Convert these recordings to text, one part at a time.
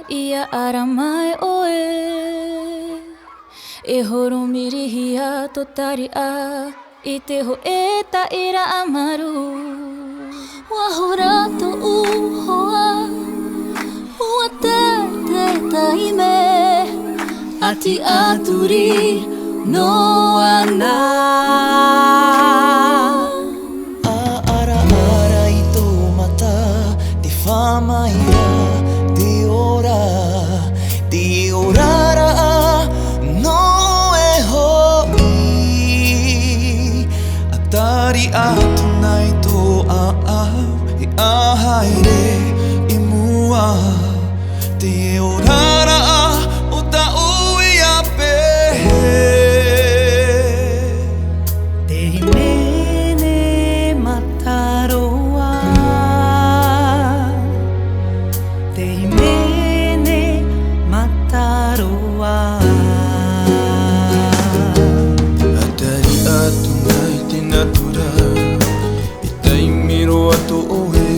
ia ara mai oe. E horo mirihi a to tari a I te ho e ta ira amaru. Wahora to uhoa ua te taime ati aturi no ana. A ara ara I tō mata te whamaia te ora rara no e hoi. A tari atu nai tō e ahaere I mua te rara o ta ui a pehe. Te himene mataroa, te himene mataroa. A tari atu nai te natura I taimiro ato oe.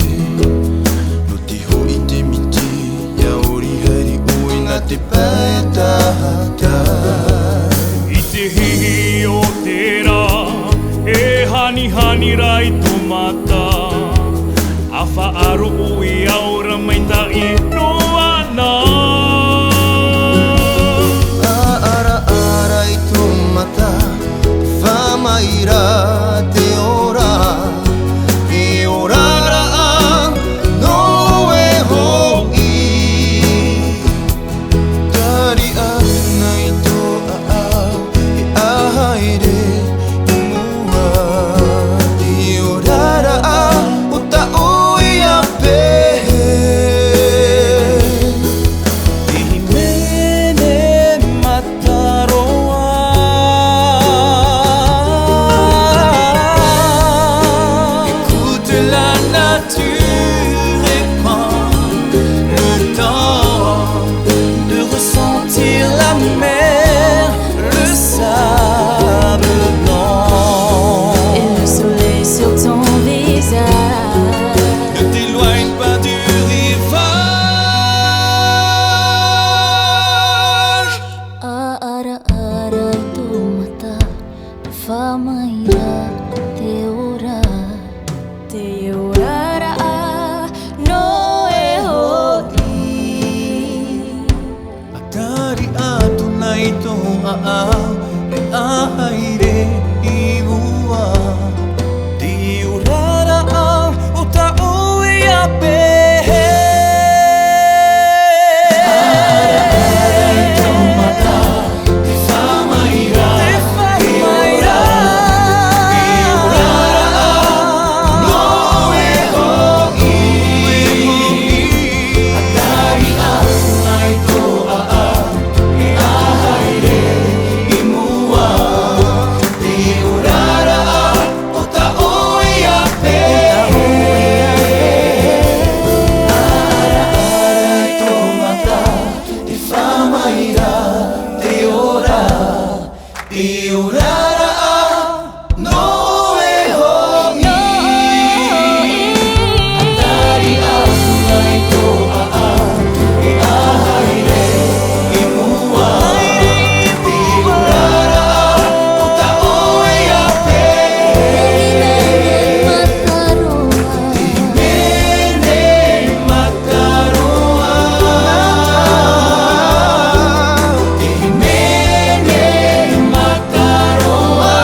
No te hoi te miti ia ori hari oi na te pae tahata. I te hihi o te rā, e hani hani rai tō mata. A whaaro ui aura mai tai no ana. A ara ara I tō mata, whamaira te ora rara no e hoi. Tari atu nei tō e ahaere I mua te rara o ta ui a pehe. Te himene mataroa, écoute la nature et prends le temps de ressentir la mer, le sable blanc. Et le soleil sur ton visage. Ne t'éloigne pas du rivage. A ara ara I tō mata whamaira te ora rara no e hoi. A tari atu nai tō e ahaere I mua te rara o ta ui a pehe. Tō mata te whamaira te rara no e hoi. A tari atu nai tō e ahaere I mua te rara o ta ui a pehe. Ara ara I tō mata te whamaira te ora rara no e hoi. A tari atu nai tō e ahaere I mua te rara o ta ui a pehe. Te himene mataroa, te himene mataroa,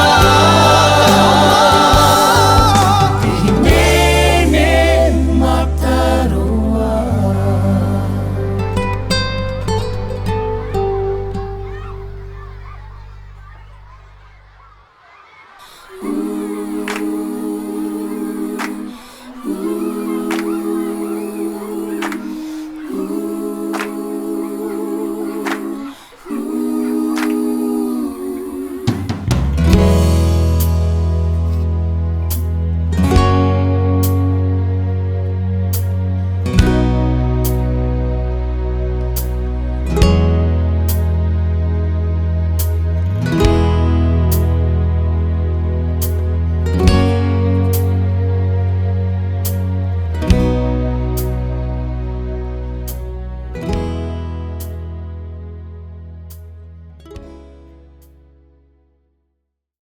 te himene mataroa. Ooh.